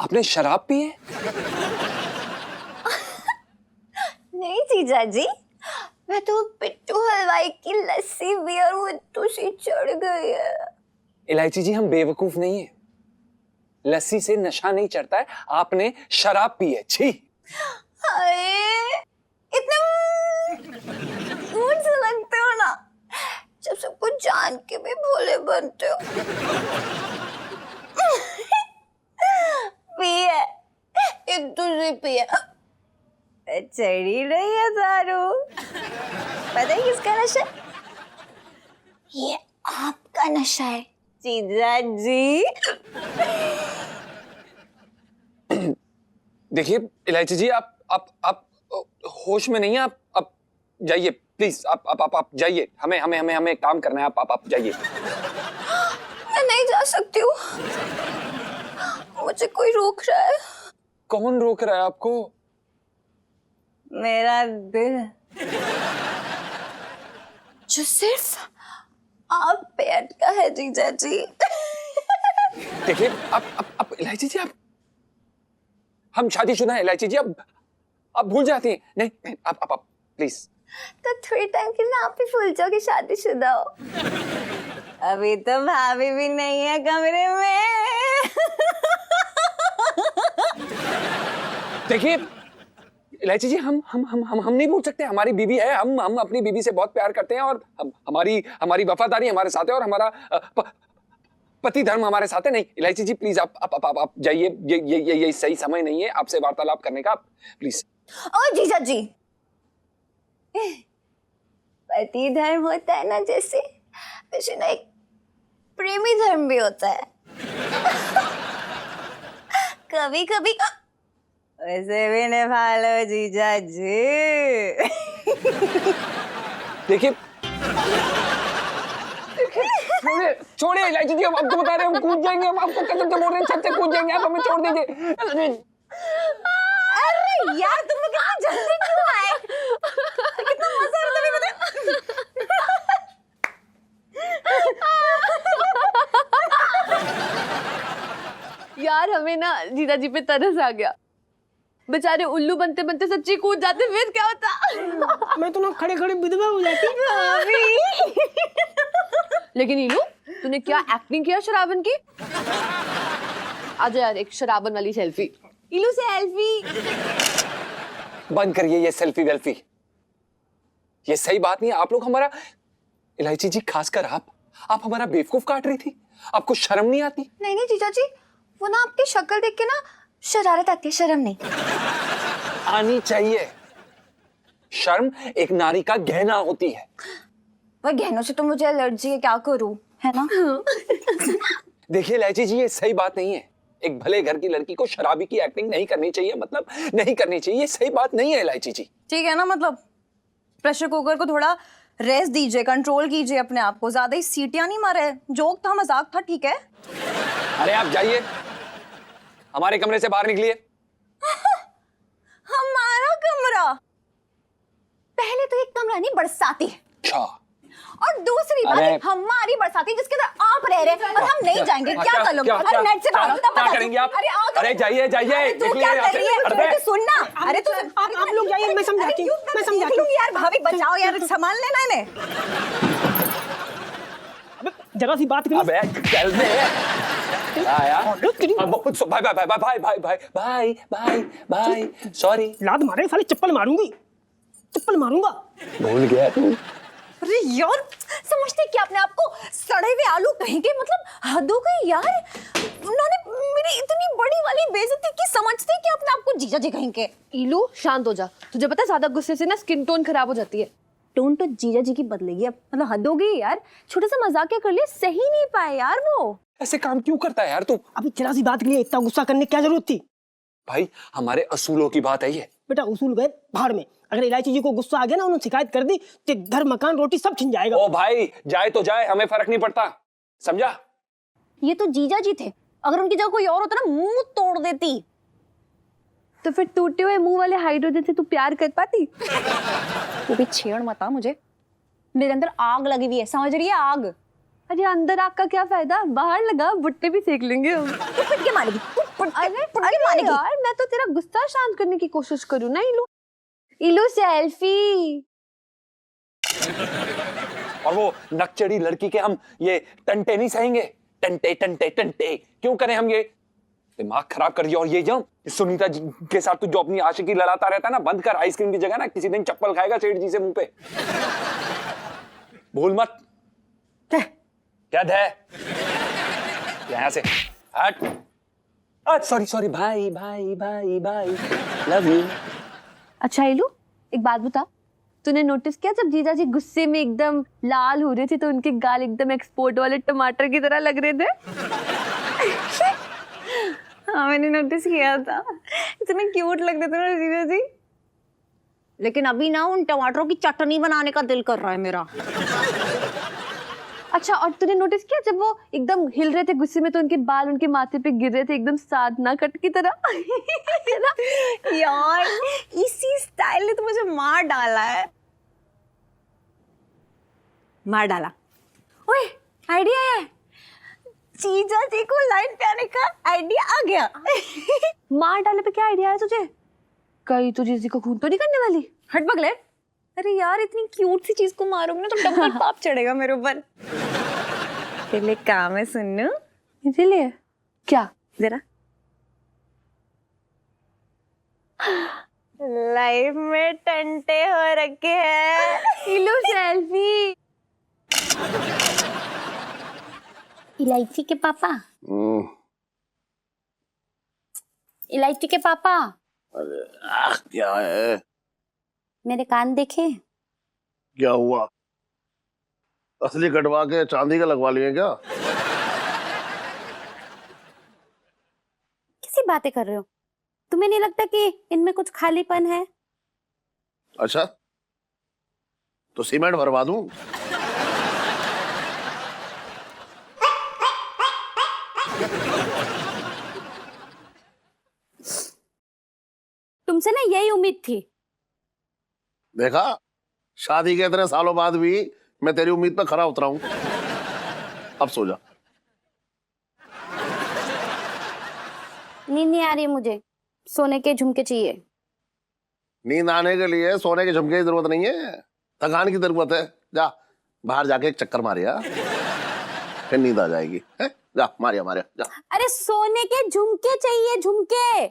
आपने शराब पी है? नहीं जीजा जी, मैं तो पिट्टू हलवाई की लस्सी भी और वो तुसी चढ़ गई है। इलायची जी, हम बेवकूफ नहीं है। लस्सी से नशा नहीं चढ़ता है, आपने शराब पी है। छी। अरे इतना मूड से लगते हो ना, जब सब कुछ जान के भी भोले बनते हो। पिए, ये तुझे पिए, चढ़ी रही है दारू। पता है किसका नशा? ये आपका नशा है जीजा जी। देखिए इलायची जी, आप होश में नहीं है। आप जाइए प्लीज। आप जाइए। हमें काम करना है। आप जाइए। मैं नहीं जा सकती हूँ, मुझे कोई रोक रहा है। कौन रोक रहा है आपको? मेरा दिल, जो सिर्फ आप पे अटका है जीजा जी। देखिए आप इलायची जी, आप हम शादीशुदा हैं इलायची जी। आप भूल जाती हैं। नहीं, आप प्लीज। तो थोड़ी टाइम के लिए आप ही भूल जाओ कि शादीशुदा हो। अभी तो भाभी भी नहीं है कमरे में। देखिए इलायची जी, हम नहीं भूल सकते। हमारी बीवी है। हम अपनी बीवी से बहुत प्यार करते हैं और हमारी वफादारी हमारे साथ है और हमारा पति धर्म हमारे साथ है। नहीं इलायची जी, प्लीज आप जाइए। ये सही समय नहीं है आपसे वार्तालाप करने का, प्लीज। ओ जीजा जी, पति धर्म होता है ना जैसे, वैसे ना एक प्रेमी धर्म भी होता है। कभी कभी वैसे भी निभा लो जीजा जी। देखिए छोड़िए इलायची जी, हम आपको बता रहे हैं, हम कूद जाएंगे। हम आपको कसम से बोल रहे हैं, छत से कूद जाएंगे। आप हमें छोड़ दीजिए। अरे यार, तुम लोग इतनी जल्दी क्यों आए? कितना मजा आ रहा था, यार हमें ना जीजा जी पे तरस आ गया। बेचारे उल्लू बनते बनते सच्ची कूद जाते, फिर क्या होता? मैं तो ना खड़े खड़े विधवा हो जाती। लेकिन इलू, तूने क्या एक्टिंग किया शराबन की। आजा यार, एक शराबन वाली सेल्फी। इलू सेल्फी। बंद करिए ये सेल्फी वेल्फी। ये सही बात नहीं है। आप लोग हमारा, इलायची जी खासकर आप हमारा बेवकूफ काट रही थी। आपको शर्म नहीं आती? नहीं नहीं जीजा जी, वो ना आपकी शक्ल देख के ना शरारत आती है, शर्म नहीं। आनी चाहिए। शर्म एक नारी का गहना होती है। वह गहनों से तो मुझे एलर्जी है, क्या करूं, है ना? देखिए इलायची जी, ये सही बात नहीं है। एक भले घर की लड़की को शराबी की एक्टिंग नहीं करनी चाहिए, मतलब नहीं करनी चाहिए। ये सही बात नहीं है इलायची जी। ठीक है ना, मतलब प्रेशर कुकर को थोड़ा रेस्ट दीजिए, कंट्रोल कीजिए अपने आप को, ज्यादा ही सीटियां नहीं मारे। जोक था, मजाक था, ठीक है? अरे आप जाइए, हमारे कमरे से बाहर निकलिए। हमारा कमरा? पहले तो एक कमरा नहीं, बरसाती। अच्छा। और दूसरी बात हमारी बरसाती जिसके अंदर आप रह रहे हैं और हम नहीं जाएंगे। क्या कर लोगे? अरे नेट से भागो, तब क्या बता करेंगे आप? अरे आओ तो। अरे जाइए जाइए। तू क्या कर रही है? अरे सुनना, अरे तू आप लोग जाइए, मैं समझाती हूँ, मैं समझाती हूँ। यार भाभी बचाओ यार, संभाल लेना इन्हें। जरा सी बात करिए। अबे चल बे। आया। भाई भाई भाई भाई भाई भाई भाई भाई भाई सॉरी। लात मारे साले, चप्पल मारूंगी, चप्पल मारूंगा। भूल गया तू। अरे यार, समझते क्या अपने आप को? सड़े हुए आलू कहीं के, मतलब हद हो गई यार। उन्होंने मेरी इतनी बड़ी वाली बेइज्जती की, समझते क्या अपने आप को जीजा जी कहीं के? इलू शांत हो जा। तुझे पता है ज्यादा गुस्से से ना स्किन टोन खराब हो जाती है। टोन तो जीजा जी की बदलेगी अब, मतलब हद हो गई यार। छोटा सा मजाक क्या कर लिया, सही नहीं पाए यार वो। ऐसे काम क्यों करता है यार तू? अभी जरा सी बात के लिए इतना गुस्सा करने की क्या जरूरत थी? भाई हमारे असूलों की बात है ये। बेटा उसूल गए भाड़ में। अगर इलायची जी को गुस्सा आ गया ना, उन्होंने शिकायत कर दी तो घर मकान रोटी सब छिन जाएगा। ओ भाई, जाए तो जाए, हमें फर्क नहीं पड़ता, समझा? ये तो जीजा जी थे, अगर उनकी जगह कोई और होता ना मुंह तोड़ देती। तो फिर टूटे हुए मुंह वाले हाइड्रोजन से तू प्यार कर पाती? वो भी छेड़ मत आ मुझे, मेरे अंदर आग लगी हुई है, समझ रही है? आग। अरे अंदर आग का क्या फायदा, बाहर लगा, भुट्टे भी सेक लेंगे हम। तू पिट के मारेगी, तू अरे पुटके अरे मारेगी। यार, मैं तो तेरा गुस्सा शांत करने की कोशिश करूँ ना इलू। इलू सेल्फी। और वो नकचड़ी लड़की के हम ये टंटे नहीं सहेंगे। टंटे टंटे टंटे क्यों करें हम ये? दिमाग खराब कर दिया। और ये जो सुनीता जी के साथ तू जो अपनी आशिकी लड़ाता रहता है ना, बंद कर। आइसक्रीम की जगह ना किसी दिन चप्पल खाएगा सेठ जी से मुंह पे। भूल मत। क्या है यहां से हट। सॉरी सॉरी भाई भाई भाई भाई, लव यू। अच्छा इलू, एक बात बता, तूने नोटिस किया जब जीजा जी गुस्से में एकदम लाल हो रहे थे तो उनके गाल एकदम एक्सपोर्ट वाले टमाटर की तरह लग रहे थे? हाँ मैंने नोटिस किया था, इतने क्यूट लग रहे थे ना जीजा जी। लेकिन अभी ना उन टमाटरों की चटनी बनाने का दिल कर रहा है मेरा। अच्छा, और तूने नोटिस किया जब वो एकदम हिल रहे थे गुस्से में तो उनके बाल उनके माथे पे गिर रहे थे एकदम साधना कट की तरह? है ना? यार इसी स्टाइल ने तो मुझे मार डाला है। मार डाला। ओए आइडिया है, जीजा जी को लाइन पे आने का आइडिया आ गया। मार डाले पे क्या आइडिया है तुझे? कहीं तुझे किसी को खून तो नहीं करने वाली? हट बगले। अरे यार इतनी क्यूट सी चीज को मारूंगी ना तो डबल पाप चढ़ेगा मेरे ऊपर। पहले काम है सुनू। इसीलिए क्या? जरा लाइफ में टंटे हो रखे हैं। इलू सेल्फी। इलायची के पापा, इलायची के पापा, क्या है? मेरे कान देखे? क्या हुआ? असली कटवा के चांदी का लगवा लिए क्या? कैसी बातें कर रहे हो? तुम्हें नहीं लगता कि इनमें कुछ खालीपन है? अच्छा, तो सीमेंट भरवा दूं? तुमसे ना यही उम्मीद थी। देखा, शादी के इतने सालों बाद भी मैं तेरी उम्मीद पर खरा उतरा हूं। अब सो जा। नींद नहीं आ रही मुझे, सोने के झुमके चाहिए। नींद आने के लिए सोने के झुमके की जरूरत नहीं है, थकान की जरूरत है। जा बाहर जाके एक चक्कर मारिया, फिर नींद आ जाएगी। है? जा मारिया मारिया जा। अरे सोने के झुमके चाहिए, झुमके।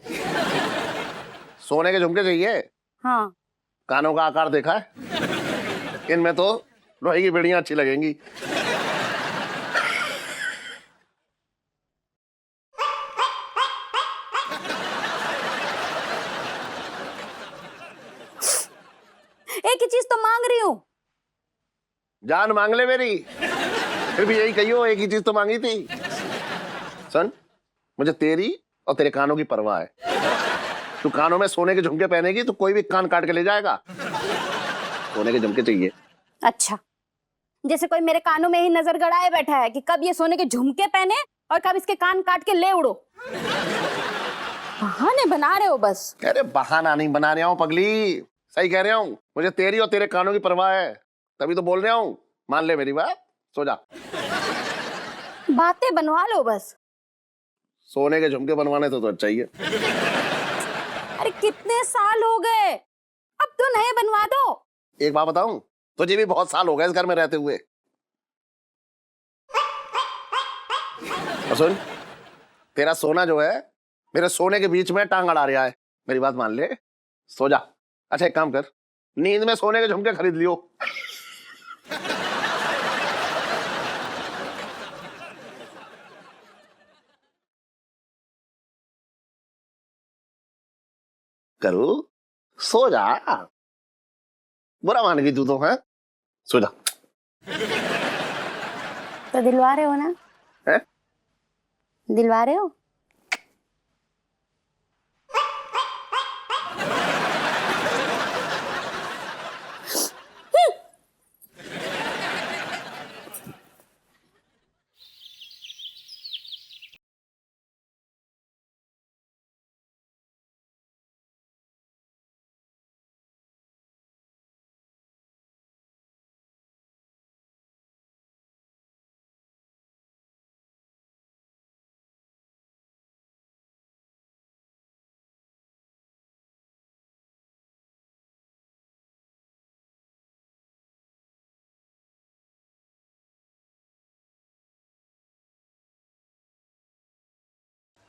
सोने के झुमके चाहिए? हाँ। कानों का आकार देखा है? इनमें तो लोहे की बेड़ियां अच्छी लगेंगी। एक ही चीज तो मांग रही हूँ। जान मांग ले मेरी, फिर भी यही कहियो, एक ही चीज तो मांगी थी। सन, मुझे तेरी और तेरे कानों की परवाह है। तू कानों में सोने के झुमके पहनेगी तो कोई भी कान काट के ले जाएगा। सोने के झुमके चाहिए। अच्छा, जैसे कोई मेरे कानों में ही नजर गड़ाए बैठा है कि कब ये सोने के झुमके पहने और कब इसके कान काट के ले उड़ो। बहाने बना रहे हो बस। अरे बहाना नहीं बना रहा हूँ पगली, सही कह रहा हूँ। मुझे तेरी और तेरे कानों की परवाह है, तभी तो बोल रहा हूँ। मान ले मेरी बात, सो जा। बातें बनवा लो बस। सोने के झुमके बनवाने तो अच्छा ही है। अरे कितने साल हो गए, अब तो नए बनवा दो। एक बात बताऊं, तुझे भी बहुत साल हो गए इस घर में रहते हुए। और सुन, तेरा सोना जो है मेरे सोने के बीच में टांग अड़ा रहा है। मेरी बात मान ले, सो जा। अच्छा एक काम कर, नींद में सोने के झुमके खरीद लियो। करू, सो जा। बुरा मान गई तू तो, है? सो जा। तो दिलवा रहे हो ना? है? दिलवा रहे हो?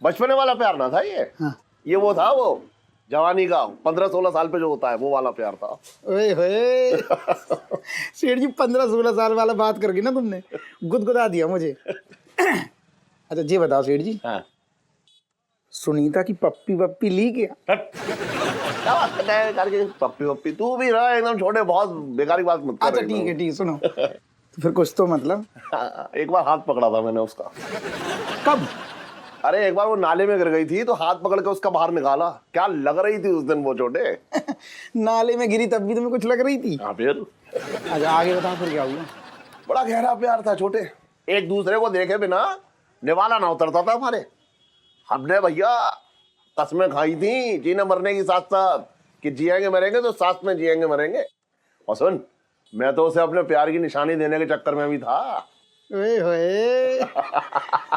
बचपने वाला प्यार ना था ये। हाँ। ये वो था, वो जवानी का 15-16 साल पे जो होता है वो वाला प्यार था। ओए होए सेठ जी 15-16 साल वाला बात करके ना तुमने गुदगुदा दिया मुझे। अच्छा ये बताओ सेठ जी, हाँ। सुनीता की पप्पी वप्पी ली क्या? क्या बात करता है करके, पप्पी वप्पी तू भी रहा एकदम छोटे, बहुत बेकारी बात मत कर। अच्छा ठीक है, ठीक है, सुनो तो फिर कुछ तो मतलब। एक बार हाथ पकड़ा था मैंने उसका। कब? अरे एक बार वो नाले में गिर गई थी तो हाथ पकड़ के उसका बाहर निकाला। क्या लग रही थी उस दिन वो छोटे। नाले में गिरी तब भी तुम्हें कुछ लग रही थी? हाँ फिर। अच्छा आगे बताओ फिर क्या हुआ? बड़ा गहरा प्यार था छोटे, एक दूसरे को देखे बिना निवाला ना उतरता था हमारे। हमने भैया कसमें खाई थी जीने मरने की साथ साथ, कि जिएंगे मरेंगे तो साथ में जिएंगे मरेंगे। और सुन, मैं तो उसे अपने प्यार की निशानी देने के चक्कर में भी था। ओए होए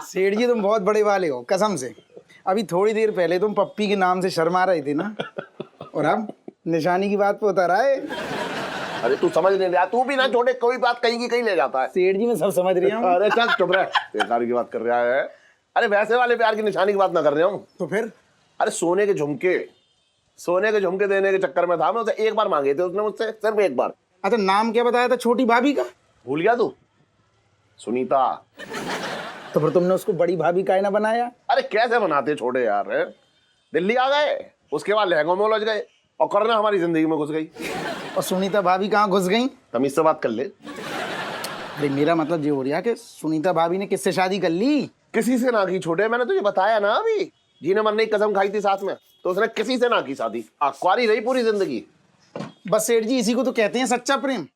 सेठ जी तुम बहुत बड़े वाले हो कसम से। अभी थोड़ी देर पहले तुम पप्पी के नाम से शर्मा रहे थे ना, और अब निशानी की बात पे उतर आए। अरे तू समझ नहीं रहा, तू भी ना छोटे, कोई बात कहीं की कहीं ले जाता है। सेठ जी मैं सब समझ रही हूँ। अरे चल चुप रह, बेकार की बात कर रहा है। अरे वैसे वाले प्यार की निशानी की बात ना कर रहे हूँ। तो फिर? अरे सोने के झुमके देने के चक्कर में था मैं। उसे एक बार मांगे थे उसने मुझसे, सिर्फ एक बार। अच्छा नाम क्या बताया था छोटी भाभी का? भूल गया तू? सुनीता। तो फिर तुमने उसको बड़ी भाभी काहे ना बनाया? अरे कैसे बनाते छोटे यार, हैं? दिल्ली आ गए, उसके बाद लहंगों में उलझ गए और करना हमारी जिंदगी में घुस गई। और सुनीता भाभी कहाँ घुस गई? तमीज से बात कर ले। अरे मेरा मतलब ये हो रहा कि सुनीता भाभी ने किससे शादी कर ली? किसी से ना की छोटे, मैंने तुझे बताया ना अभी, जीने मरने की कसम खाई थी साथ में, तो उसने किसी से ना की शादी। कुंवारी रही पूरी जिंदगी। बस सेठ जी इसी को तो कहते हैं सच्चा प्रेम।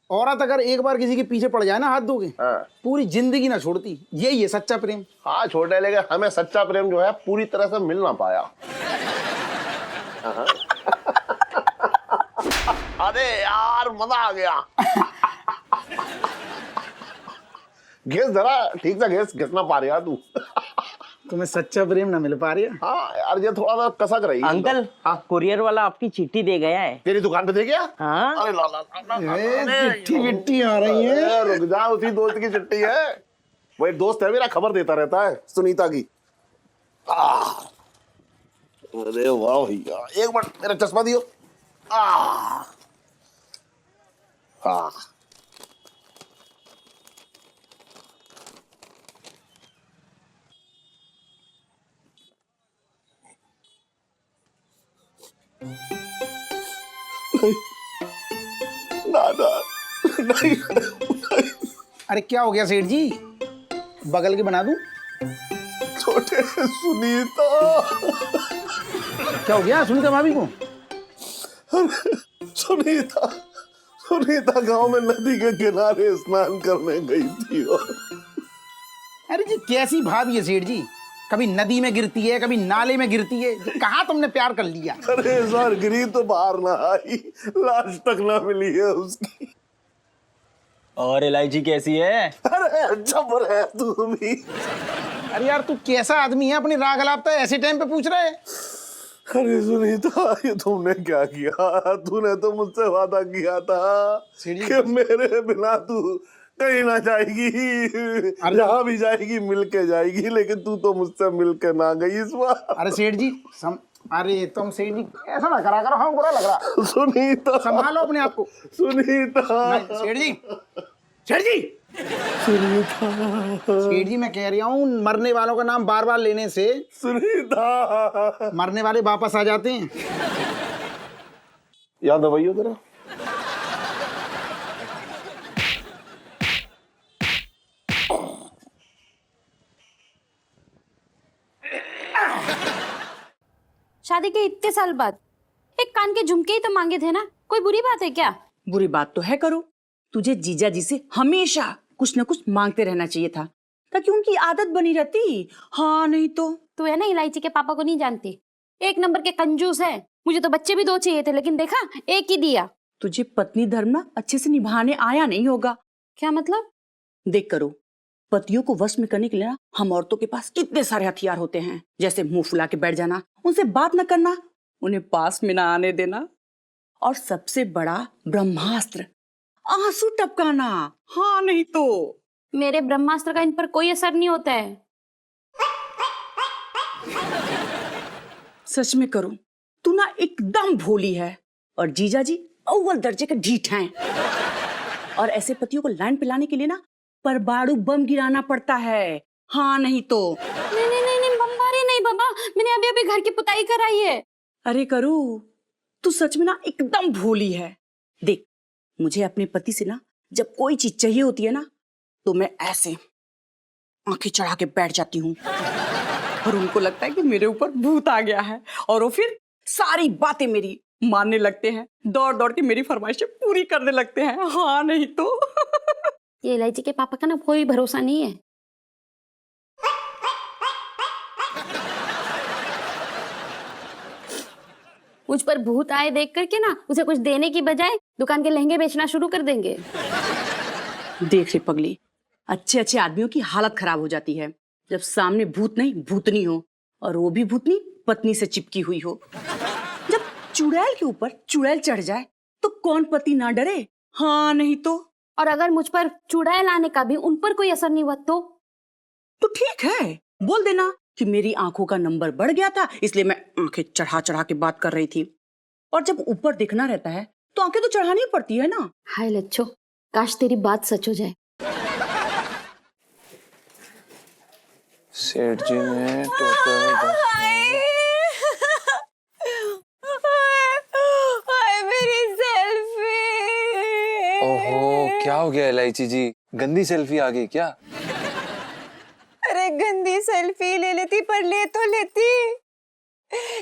औरत अगर एक बार किसी के पीछे पड़ जाए ना हाथ धोके, हाँ। पूरी जिंदगी ना छोड़ती। यही है सच्चा प्रेम। हाँ छोटे, लेकिन हमें सच्चा प्रेम जो है पूरी तरह से मिल ना पाया। अरे यार मजा आ गया। घिस जरा ठीक से, घिसना पा रहा तू। तुम्हें सच्चा प्रेम ना मिल पा रही है? हाँ यार ये थोड़ा सा कसक रही है। अंकल, कुरियर वाला आपकी चिट्ठी दे गया है। तेरी दुकान पे दे गया? हाँ। अरे ला ला ला, ला, ला। चिट्ठी विट्ठी आ रही है। अरे रुक जा, उसी दोस्त की चिट्ठी है। वो एक दोस्त है मेरा, खबर देता रहता है सुनीता की। अरे वाह भैया, एक मिनट मेरा चश्मा दियो। हाँ दादा नहीं। अरे क्या हो गया सेठ जी? बगल के बना दूं? छोटे सुनीता। क्या हो गया सुनीता भाभी को? सुनीता सुनीता गांव में नदी के किनारे स्नान करने गई थी और अरे जी कैसी भाभी है सेठ जी? कभी नदी में गिरती है, कभी नाले में गिरती है। कहाँ तुमने प्यार कर लिया? अरे सर गिरी तो बाहर ना आई, लाश तक ना मिली है उसकी। और इलायची कैसी है? अरे जबर है तू भी। अरे यार तू कैसा आदमी है, अपनी राग अलापता है ऐसे टाइम पे पूछ रहे है? अरे सुनीता ये तुमने क्या किया? तूने तो मुझसे वादा किया था कि मेरे बिना तू कहीं ना जाएगी, जहाँ भी जाएगी मिल के जाएगी, लेकिन तू तो मुझसे मिल के ना गई इस बार। अरे सेठ जी अरे तुम सेठ जी ऐसा ना करा करो, हाँ बुरा लग रहा। सुनीता संभालो अपने आप को। सुनीता। सेठ जी सेठ जी सेठ जी मैं कह रहा हूँ मरने वालों का नाम बार बार लेने से सुनीता मरने वाले वापस आ जाते हैं। याद दवाइयो तेरा। शादी के इतने साल बाद एक कान के झुमके ही तो मांगे थे ना, कोई बुरी बात है क्या? बुरी बात तो है करो, तुझे जीजा जी से हमेशा कुछ न कुछ मांगते रहना चाहिए था ताकि उनकी आदत बनी रहती। हाँ नहीं तो तू है ना इलायची के पापा को नहीं जानती, एक नंबर के कंजूस है। मुझे तो बच्चे भी 2 चाहिए थे लेकिन देखा एक ही दिया। तुझे पत्नी धर्म ना अच्छे से निभाने आया नहीं होगा। क्या मतलब? देख करो, पतियों को वश में करने के लिए ना हम औरतों के पास कितने सारे हथियार होते हैं, जैसे मुंह फुला के बैठ जाना, उनसे बात न करना, उन्हें पास में ना आने देना, और सबसे बड़ा ब्रह्मास्त्र आंसू टपकाना। हाँ नहीं तो मेरे ब्रह्मास्त्र का इन पर कोई असर नहीं होता है। सच में करूं, तू ना एकदम भोली है और जीजा जी अव्वल दर्जे के ढीठ हैं। और ऐसे पतियों को लाइन पिलाने के लिए ना परमाणु बम गिराना पड़ता है। हाँ नहीं तो। नहीं नहीं नहीं नहीं बमबारी नहीं बाबा, मैंने अभी अभी घर की पुताई कराई है। अरे करू, तू सच में ना एकदम भोली है। देख, मुझे अपने पति से ना जब कोई चीज चाहिए होती है ना तो मैं ऐसे आंखें चढ़ा के बैठ जाती हूँ और उनको लगता है कि मेरे ऊपर भूत आ गया है और वो फिर सारी बातें मेरी मानने लगते हैं, दौड़ दौड़ के मेरी फरमाइशें पूरी करने लगते हैं। हाँ नहीं तो। ये इलायची के पापा का ना कोई भरोसा नहीं है। मुझ पर भूत आए देख करके ना उसे कुछ देने की बजाय दुकान के लहंगे बेचना शुरू कर देंगे। देख रे पगली, अच्छे अच्छे आदमियों की हालत खराब हो जाती है जब सामने भूत नहीं भूतनी हो, और वो भी भूतनी पत्नी से चिपकी हुई हो। जब चुड़ैल के ऊपर चुड़ैल चढ़ जाए तो कौन पति ना डरे। हाँ नहीं तो। और अगर मुझ पर चुड़ैल आने का भी उन पर कोई असर नहीं हुआ तो ठीक है, बोल देना कि मेरी आंखों का नंबर बढ़ गया था इसलिए मैं आंखें चढ़ा चढ़ा के बात कर रही थी। और जब ऊपर दिखना रहता है तो आंखें तो चढ़ानी ही पड़ती है ना। हाय लच्छो, काश तेरी बात सच हो जाए। सेठ जी ने टोटल मेरी सेल्फी। ओहो, क्या हो गया इलायची जी? गंदी सेल्फी आ गई क्या? अरे गंदी सेल्फी ले लेती पर ले तो लेती।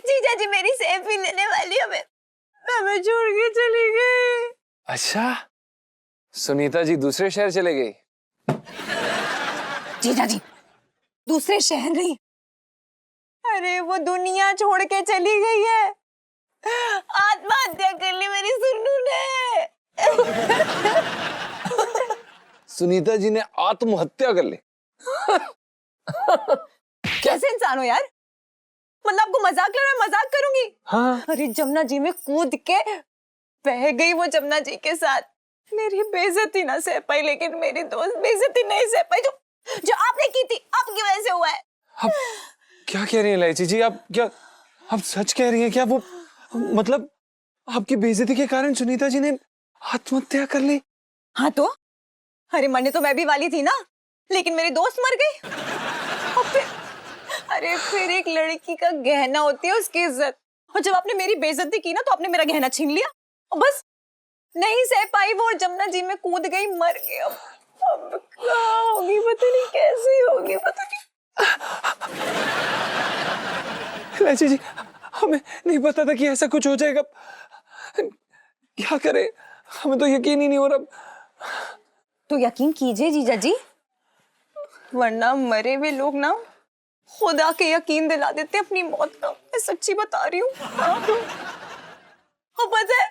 जीजा जी मेरी सेल्फी लेने वाली हमें छोड़ के चली गई। अच्छा, सुनीता जी दूसरे शहर चले गई? जीजा जी दूसरे शहर नहीं, अरे वो दुनिया छोड़ के चली गई है। आत्महत्या कर ली मेरी सुन्नू ने। सुनीता जी ने आत्महत्या कर ली? कैसे इंसान हो यार? मतलब आपको मजाक लग रहा है? मजाक करूंगी? हाँ। अरे जमुना जी में कूद के बह गई वो जमुना जी के साथ। मेरी बेइज्जती ना सह पाई, लेकिन मेरी दोस्त बेइज्जती नहीं सह पाई जो आपने की थी, आपकी वजह से हुआ है। आप क्या कह रही हैं इलायची जी? आप सच कह रही हैं क्या? वो मतलब आपकी बेइज्जती के कारण सुनीता जी ने आत्महत्या कर ली? हाँ तो अरे मरने तो मैं भी वाली थी ना, लेकिन मेरी दोस्त मर गई। और फिर एक लड़की का गहना होती है उसकी इज्जत, और जब आपने मेरी बेइज्जती की ना तो आपने मेरा गहना छीन लिया और बस नहीं सह पाई वो जमुना जी में कूद गई, मर गई। अब क्या होगी पता नहीं, कैसी होगी पता नहीं। इलायची जी, हमें नहीं पता था कि ऐसा कुछ हो जाएगा। क्या करें, हमें तो यकीन ही नहीं हो रहा। तो यकीन कीजिए जीजा जी, वरना मरे हुए लोग ना खुदा के यकीन दिला देते अपनी मौत का। मैं सच्ची बता रही हूँ। और पता है,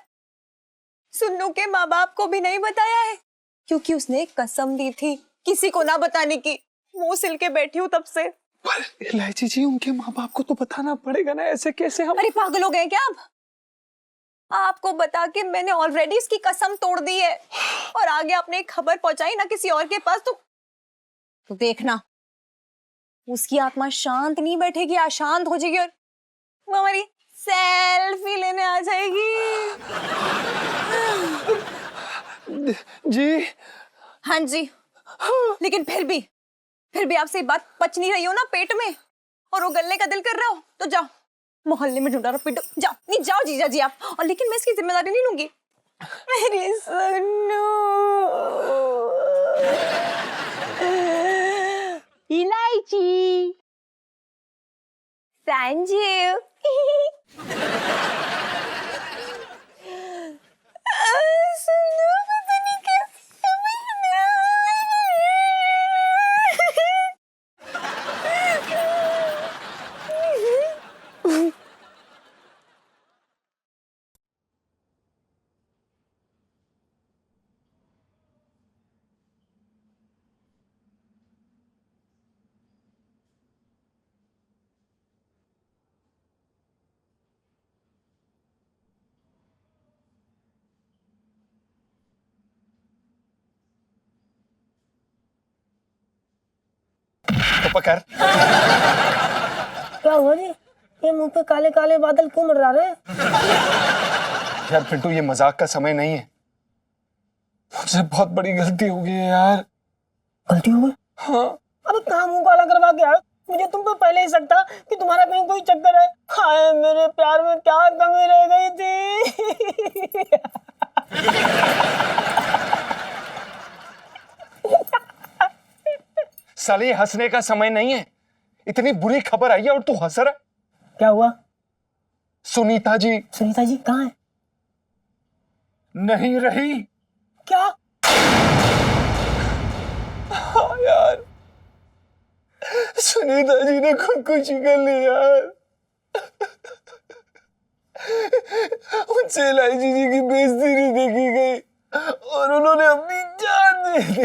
सुन्नू के माँ बाप को भी नहीं बताया है, क्योंकि उसने कसम दी थी किसी को ना बताने की। मुंह सिल के बैठी हूँ तब से। पर इलायची जी, उनके माँ बाप को तो बताना पड़ेगा ना, ऐसे कैसे हम? अरे पागल हो गए क्या आप? आपको बता के मैंने ऑलरेडी इसकी कसम तोड़ दी है, और आगे आपने खबर पहुंचाई ना किसी और के पास तो देखना उसकी आत्मा शांत नहीं बैठेगी, अशांत हो जाएगी और वो हमारी सेल्फी लेने आ जाएगी। जी हाँ जी, लेकिन फिर भी आपसे ये बात पच नहीं रही हो ना पेट में, और वो गलने का दिल कर रहा हो तो जाओ मोहल्ले में ढूंढा पीटो, जाओ। नहीं जाओ जीजा जी आप, और लेकिन मैं इसकी जिम्मेदारी नहीं लूंगी। मेरी सुन्नू। इलायची संजीव। सुन्नू पता नहीं कैसे क्या हुआ जी? ये मुंह पे काले काले बादल क्यों मंडरा रहे हैं? यार पिंटू, ये मजाक का समय नहीं है। मुझसे बहुत बड़ी गलती हो गई है यार। गलती हो गई? हाँ। अबे कहाँ मुंह काला करवा के आए? मुझे तुम पे पहले ही शक था कि तुम्हारा कहीं कोई चक्कर है। हाय, मेरे प्यार में क्या कमी रह गई थी। साले, ये हंसने का समय नहीं है। इतनी बुरी खबर आई है और तू हंस रहा है? क्या हुआ? सुनीता जी सुनीता जी कहाँ है? नहीं रही। क्या? हाँ यार, सुनीता जी ने खुदकुशी कर ली यार। उनसे इलायची जी की बेइज्जती नहीं देखी गई और उन्होंने अपनी जान दे दी।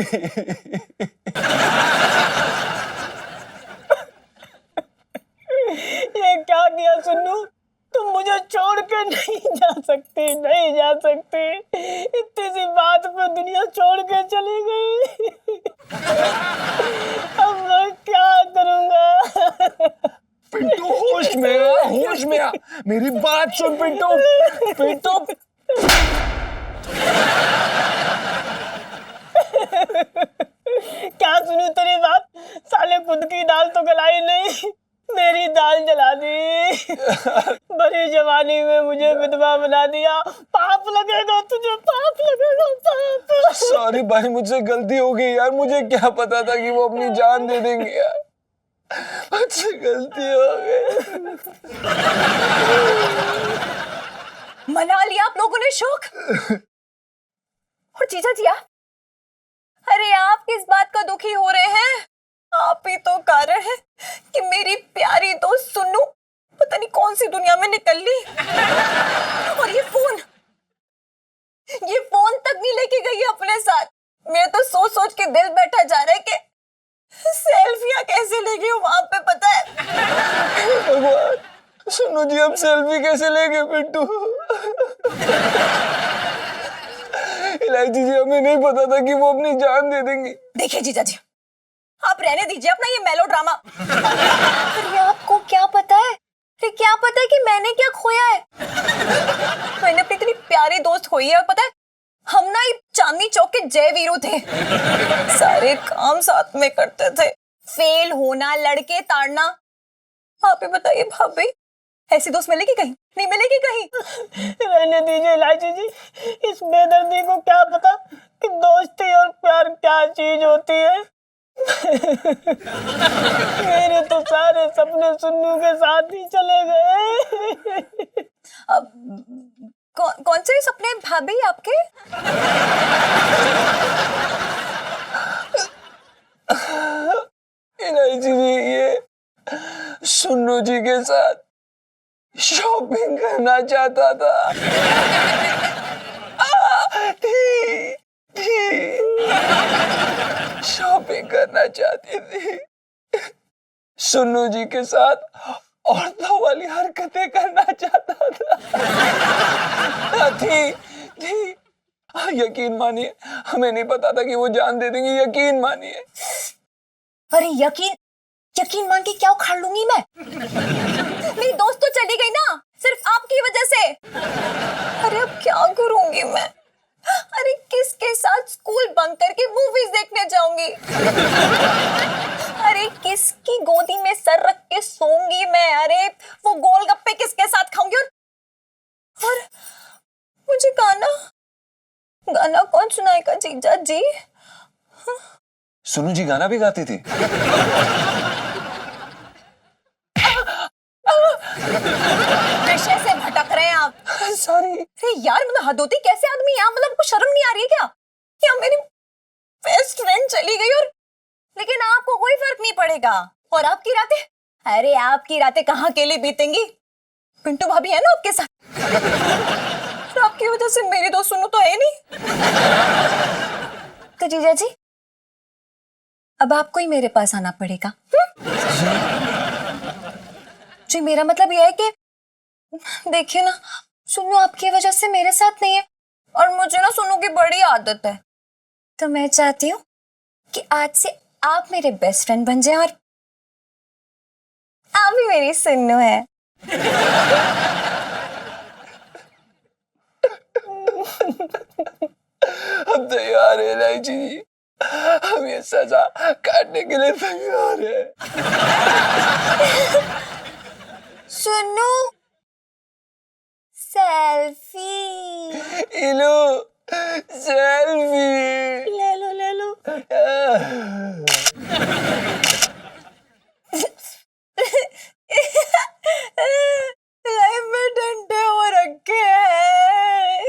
ये क्या किया सुन्नू? तुम मुझे छोड़ के नहीं जा सकती, नहीं जा सकती। इतनी सी बात पे दुनिया छोड़ के चली गई। अब मैं क्या करूंगा? पिंटू, होश में आ, होश में आ। मेरी बात सुन पिंटू। पिंटू, क्या सुनूं तेरी बात? साले खुद की दाल तो गलाई नहीं, मेरी दाल जला दी। बड़ी जवानी में मुझे विधवा बना दिया। पाप लगेगा तुझे, पाप लगेगा, पाप। सॉरी भाई, मुझसे गलती हो गई यार। मुझे क्या पता था कि वो अपनी जान दे देंगे यार। मुझसे गलती हो गई। मना लिया आप लोगों ने शौक। और जीजा जी आप, अरे आप किस बात का दुखी हो रहे हैं? आप ही तो कारण है कि मेरी प्यारी दोस्त सुन्नू पता नहीं कौन सी दुनिया में निकल ली। और ये फोन तक नहीं लेके गई है अपने साथ। मेरा तो सोच सोच के दिल बैठा जा रहा है कि सेल्फियां कैसे लेगी वहां पे, पता है? भगवान, सुनो जी, अब सेल्फी कैसे लेंगे पिंटू? इलायची जी, हमें नहीं पता था कि वो अपनी जान दे देंगी। देखिए जीजा जी, आप रहने दीजिए अपना ये मेलोड्रामा। अरे आपको क्या पता है? अरे क्या पता है कि मैंने क्या खोया है? मैंने अपनी इतनी प्यारी दोस्त खोई है। और पता है, हम ना ये चांदनी चौक के जय वीरू थे। सारे काम साथ में करते थे, फेल होना, लड़के ताड़ना। आप ही बताइए भाभी, ऐसी दोस्त मिलेगी कहीं? नहीं मिलेगी कहीं। रहने दीजिए इलायची जी, इस बेदर्दी को क्या पता कि दोस्ती और प्यार क्या चीज होती है। मेरे तो सारे सपने सुन्नू के साथ ही चले गए। अब कौन से सपने भाभी आपके? इलायची जी, ये सुन्नू जी के साथ शॉपिंग करना चाहता था। शॉपिंग करना चाहती थी। सुन्नू जी के साथ औरतों वाली हरकतें करना चाहता था। थी। यकीन मानिए, हमें नहीं पता था कि वो जान दे देंगे। यकीन मानिए। अरे यकीन मान के क्या उखाड़ लूंगी मैं? मेरी दोस्त तो चली गई ना, सिर्फ आपकी वजह से। अरे अब क्या करूंगी मैं? अरे किसके साथ स्कूल बंक करके मूवीज देखने जाऊंगी? अरे किसकी गोदी में सर रख के सोऊंगी मैं? अरे वो गोलगप्पे किसके साथ खाऊंगी? और मुझे गाना कौन सुनाएगा जीजा जी? सुनू जी गाना भी गाती थी। विषय से भटक रहे हैं आप। सॉरी। अरे यार, मतलब हद होती, कैसे आदमी है आप? मतलब आपको शर्म नहीं आ रही है क्या? क्या मेरी बेस्ट फ्रेंड चली गई और लेकिन आपको कोई फर्क नहीं पड़ेगा। और आपकी रातें, अरे आपकी रातें कहाँ अकेली बीतेंगी? पिंटू भाभी है ना आपके साथ। तो आपकी वजह से मेरी दोस्त सुनो तो है नहीं। तो जीजा जी, अब आपको ही मेरे पास आना पड़ेगा। जी, मेरा मतलब यह है कि देखिए ना, सुनो आपकी वजह से मेरे साथ नहीं है और मुझे ना सुनो की बड़ी आदत है। तो मैं चाहती हूँ कि आज से आप मेरे बेस्ट फ्रेंड बन जाएं और आप भी मेरी सुन्नू है। हम तैयार है इलायची जी, हम ये सजा काटने के लिए तैयार है। सुनो, सेल्फी इलू सेल्फी ले लो ले लो। लाइफ में डंडे हो रखे हैं।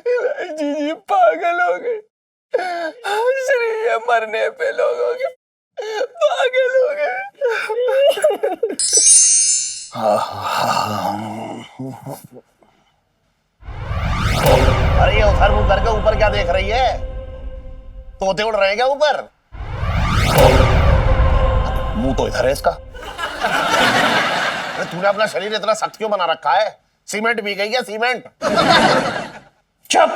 इलायची जी पागल हो गए, श्री ये मरने पे लोग हो गए पागल हो गए। अरे ये उधर मुंह करके ऊपर क्या देख रही है? तोते उड़ रहे हैं क्या ऊपर? मुंह तो इधर है इसका। अरे तूने अपना शरीर इतना सख्त क्यों बना रखा है? सीमेंट भी गई है सीमेंट। चुप।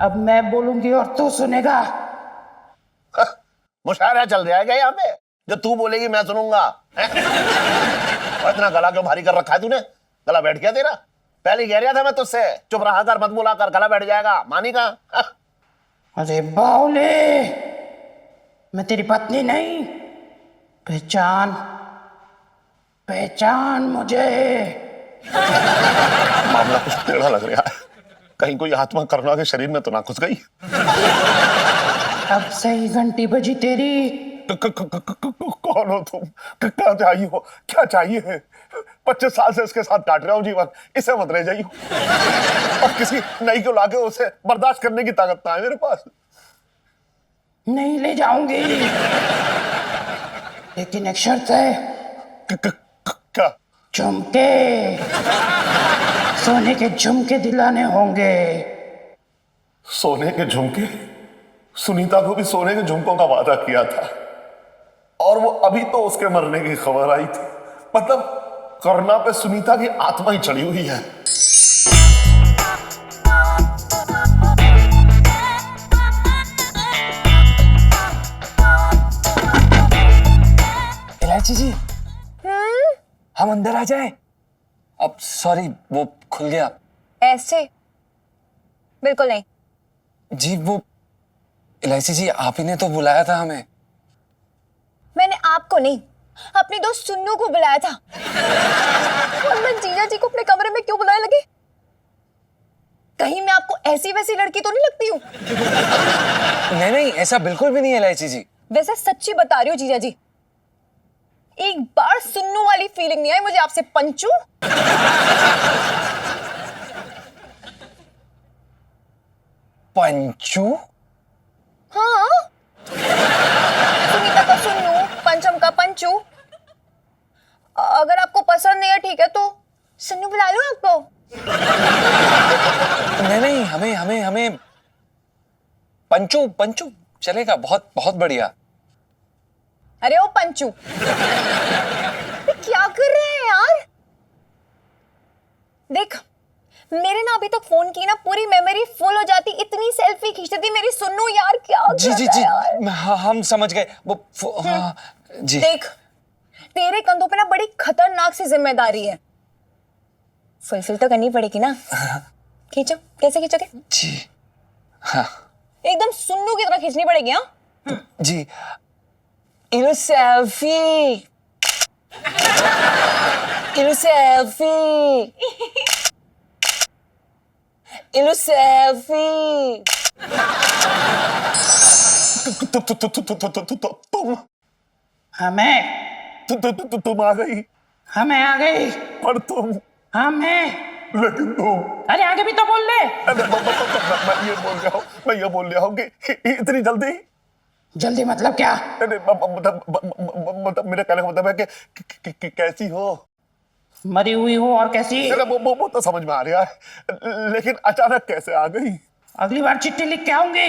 अब मैं बोलूंगी और तू सुनेगा। मुशायरा चल रहा है क्या यहाँ पे? जो तू बोलेगी मैं सुनूंगा। और इतना गला क्यों भारी कर रखा है तूने? गला बैठ गया तेरा? पहले ही कह रहा था मैं तुझसे, चुप रहा कर, मत बोला कर, गला बैठ जाएगा। मानी कहाँ? अरे बावले, मैं तेरी पत्नी नहीं। पहचान पहचान मुझे। मामला कुछ टेढ़ा लग रहा है। कहीं कोई आत्मा करुणा के शरीर में तो ना घुस गई? अब सही घंटी बजी तेरी। कौन हो तुम? क्या चाहिए हो? क्या चाहिए? 25 साल से इसके साथ काट रहा हूँ जीवन, इसे मत ले जाइए। और किसी नई को लाके उसे बर्दाश्त करने की ताकत ना है मेरे पास। नहीं ले जाऊंगी, लेकिन एक शर्त है। क्या? झुमके, सोने के झुमके दिलाने होंगे। सोने के झुमके? सुनीता को भी सोने के झुमकों का वादा किया था, और वो अभी तो उसके मरने की खबर आई थी। मतलब करुणा पे सुनीता की आत्मा ही चढ़ी हुई है। इलायची जी, हम अंदर आ जाए? अब सॉरी, वो खुल गया। ऐसे बिल्कुल नहीं। जी वो इलायची जी, आप ही ने तो बुलाया था हमें। मैंने आपको नहीं, अपनी दोस्त सुन्नू को बुलाया था। और मैं जीजा जी को अपने कमरे में क्यों बुलाने लगी? कहीं मैं आपको ऐसी वैसी लड़की तो नहीं लगती हूँ? नहीं नहीं, ऐसा बिल्कुल भी नहीं है इलायची जी। वैसे सच्ची बता रही हूँ जीजा जी, एक बार सुन्नू वाली फीलिंग नहीं आई मुझे आपसे। पंचू, पंचू? हाँ, सुनीता का सुन्नू, पंचम का पंचू। अगर आपको पसंद नहीं है ठीक है, तो सुन्नू बुला लूं आपको? नहीं नहीं, हमें हमें हमें पंचू पंचू चलेगा। बहुत बहुत बढ़िया। अरे ओ पंचू, क्या कर रहे हैं यार? देख, मेरे ना अभी तक फोन की ना पूरी मेमोरी फुल हो जाती, इतनी सेल्फी खींचती थी मेरी सुन्नू यार। क्या जी जी जी, हम समझ गए वो। हाँ, जी देख, तेरे कंधों पे ना बड़ी खतरनाक सी जिम्मेदारी है, फुलफिल तो करनी पड़ेगी ना। खींचो, कैसे खींचोगे? जी हाँ, एकदम सुन्नू की तरह खींचनी पड़ेगी। हाँ जी। इलो सेल्फी, इलो सेल्फी, इलो सेल्फी। तुम हमें तुम आ गई। हमें आ गई। पर तुम, हमें, लेकिन तुम। अरे आगे भी तो बोल ले। मैं ये बोल रहा हूँ कि इतनी जल्दी? जल्दी मतलब क्या? मतलब मेरे कहने का मतलब है कि कैसी हो? मरी हुई हो और कैसी? वो तो समझ में आ रहा है, लेकिन अचानक कैसे आ गई? अगली बार चिट्ठी लिख के आऊंगी।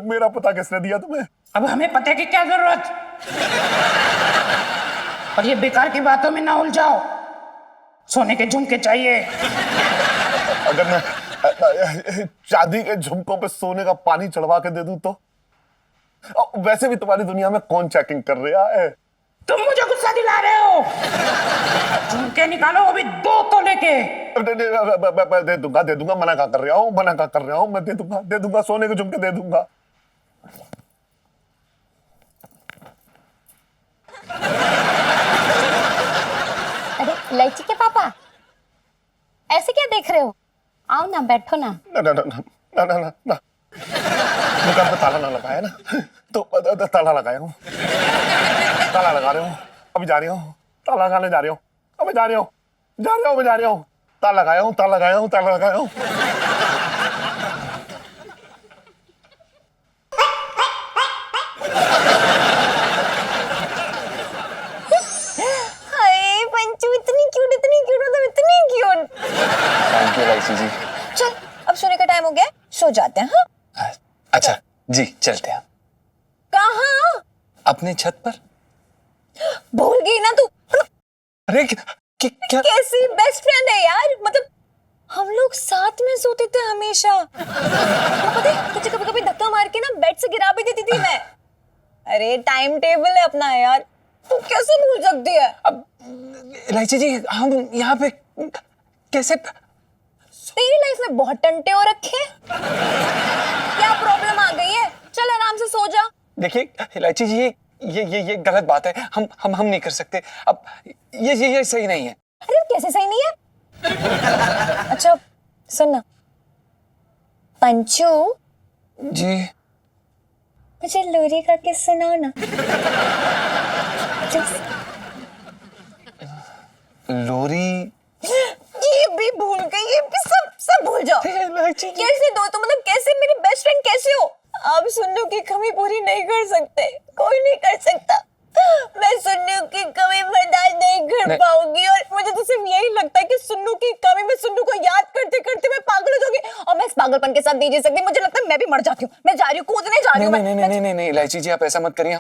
मेरा पता किसने दिया तुम्हें? अब हमें पते की क्या जरूरत? और ये बेकार की बातों में ना उलझाओ। सोने के झुमके चाहिए। अगर मैं चांदी के झुमकों पे सोने का पानी चढ़वा के दे दूं तो? वैसे भी तुम्हारी दुनिया में कौन चेकिंग कर रहा है? तुम मुझे गुस्सा दिला रहे हो। झुमके निकालो, अभी 2 तोले के। दे दूंगा, मना क्या कर रहा हूँ, मैं दे दूंगा, सोने के झुमके दे दूंगा। अरे इलायची के पापा, ऐसे क्या देख रहे हो? आओ ना, बैठो ना। ना दुकान पे ताला ना लगाया ना, तो ताला लगाया हूँ, ताला लगा रहे हूँ, अभी जा रही हूँ, ताला लगाने जा रही हूँ, अभी जा रही हूँ, ताला लगाया हूँ। हाय पंचू, इतनी क्यूट मतलब इतनी क्यूट। थैंक यू इलायची जी। चल अब सोने का टाइम हो गया, सो जाते हैं। हाँ अच्छा जी, चलते हैं। कहाँ? अपनी छत पर। भूल गई ना तू? अरे क्या? कैसी बेस्ट फ्रेंड है यार, मतलब हम लोग साथ में सोते थे हमेशा। पता है तुझे कभी कभी धक्का मार के ना बेड से गिरा भी देती थी मैं। अरे टाइम टेबल है अपना यार, तू कैसे भूल सकती है? अब इलायची जी, हम यहाँ पे कैसे? तेरी लाइफ में बहुत टंटे हो रखे हैं। क्या प्रॉब्लम आ गई है? चल आराम से सो जा। देखिए इलायची जी, ये गलत बात है। हम नहीं कर सकते। अब ये सही नहीं है। अरे कैसे सही नहीं है? अच्छा सुन ना पंचू, जी मुझे लोरी का किस सुनाओ ना। लोरी? ये भी भूल गई, ये भी सब भूल जाओ। कैसे दो तो, मतलब कैसे मेरी बेस्ट फ्रेंड कैसे हो? आप सुन्नू की कमी पूरी नहीं कर सकते, कोई नहीं कर सकता। मैं सुन्नू की कमी बर्दाश्त नहीं कर पाऊंगी, और मुझे तो सिर्फ यही लगता है कि सुन्नू की कमी में सुन्नू को याद करते करते मैं पागल हो जाऊंगी, और मैं इस पागलपन के साथ नहीं जी सकती। मुझे लगता है मैं भी मर जाती हूँ। मैं जा रही हूँ, कूदने जा रही हूँ। नहीं इलायची जी, आप ऐसा मत करिए।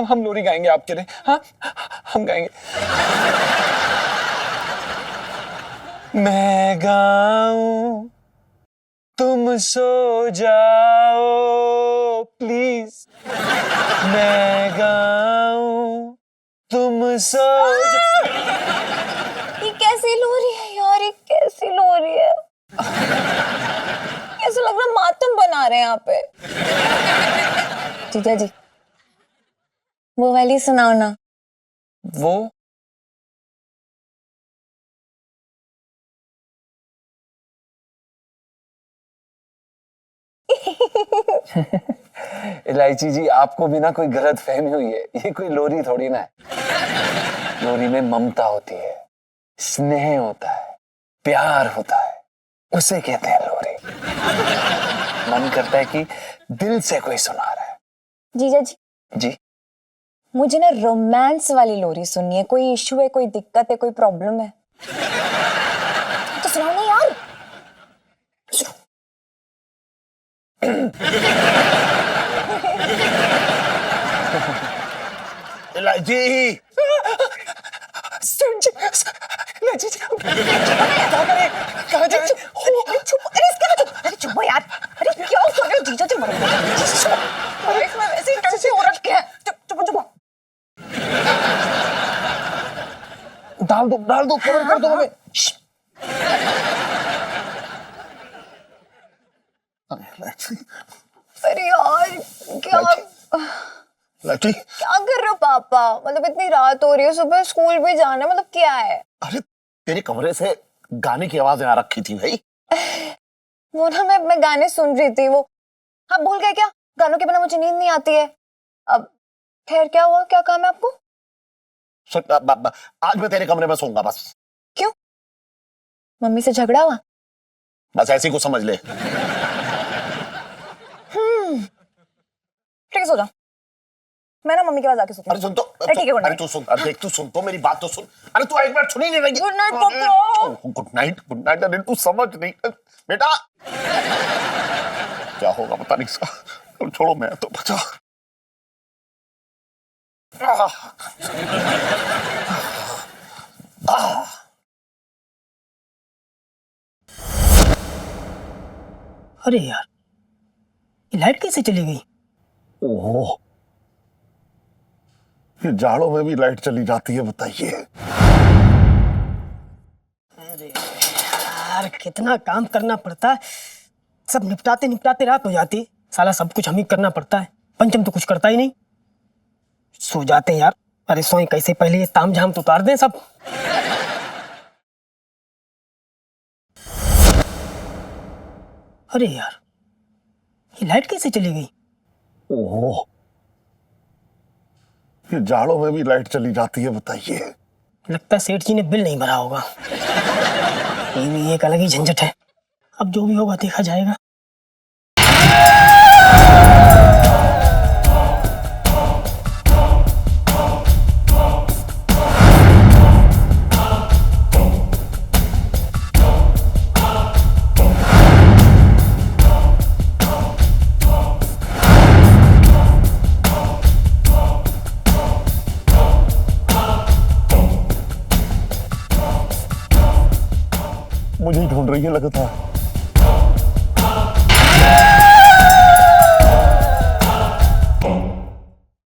हम लोरी गाएंगे आपके लिए। हाँ, हम गाएंगे। मैं गाऊं तुम सो जाओ प्लीज, मैं गाऊं तुम सो ये कैसी लोरी है यार, ये कैसी लोरी है? ऐसा लग रहा मातम बना रहे हैं यहाँ पे। जीजा जी वो वाली सुनाओ ना। वो इलायची जी, आपको भी ना कोई गलत फहमी हुई है। ये कोई लोरी थोड़ी ना है। लोरी में ममता होती है, स्नेह होता है, प्यार होता है, उसे कहते हैं लोरी। मन करता है कि दिल से कोई सुना रहा है। जीजा जी जी मुझे ना रोमांस वाली लोरी सुननी है। कोई इशू है, कोई दिक्कत है, कोई प्रॉब्लम है तो सुनाओ ना यार। इलायची, इलायची जी, कहाँ जा रहे हैं? अरे चुप यार। अरे क्या कर रहे हो जीजा जी? इसमें वैसे ही टंटे हो रखे हैं। चुप डाल दो, कवर कर दो हमें। अरे यार क्या इलायची, क्या कर रहे हो पापा? मतलब इतनी रात हो रही है, सुबह स्कूल भी जाना, मतलब क्या है? अरे तेरे कमरे से गाने की आवाजें आ रखी थी भाई। वो ना मैं गाने सुन रही थी। वो आप भूल गए क्या? गानों के बिना मुझे नींद नहीं आती है। अब खैर क्या हुआ, क्या काम है आपको? आज मैं तेरे कमरे में सोऊंगा बस। क्यों? मम्मी से झगड़ा हुआ? बस ऐसे ही कुछ समझ ले। ठीक है सो जा। मैं ना मम्मी के पास आके सोती हूँ। अरे सुन तो, ठीक है, गुड अरे तू सुन, अरे देख, तू सुन तो, मेरी बात तो सुन। अरे तू एक बार सुन ही नहीं रही। गुड नाइट पापा। Good night. अरे तू समझ नहीं बेटा। क्या होगा पता नहीं इसका। अब छोड़ो, मैं तो बचा। अरे यार, ये लाइट कैसे चली गई? ओहो, ये जाड़ों में भी लाइट चली जाती है, बताइए। अरे यार, कितना काम करना पड़ता है, सब निपटाते निपटाते रात हो जाती है। साला सब कुछ हम ही करना पड़ता है, पंचम तो कुछ करता ही नहीं। सो जाते हैं यार। अरे सोए कैसे, पहले ये ताम झाम तो उतार दें सब। अरे यार, ये लाइट कैसे चली गई? ओहो, ये जाड़ों में भी लाइट चली जाती है, बताइए। लगता है सेठ जी ने बिल नहीं भरा होगा। ये भी एक अलग ही झंझट है। अब जो भी होगा देखा जाएगा। मुझे ही ढूंढ रही है लगता है।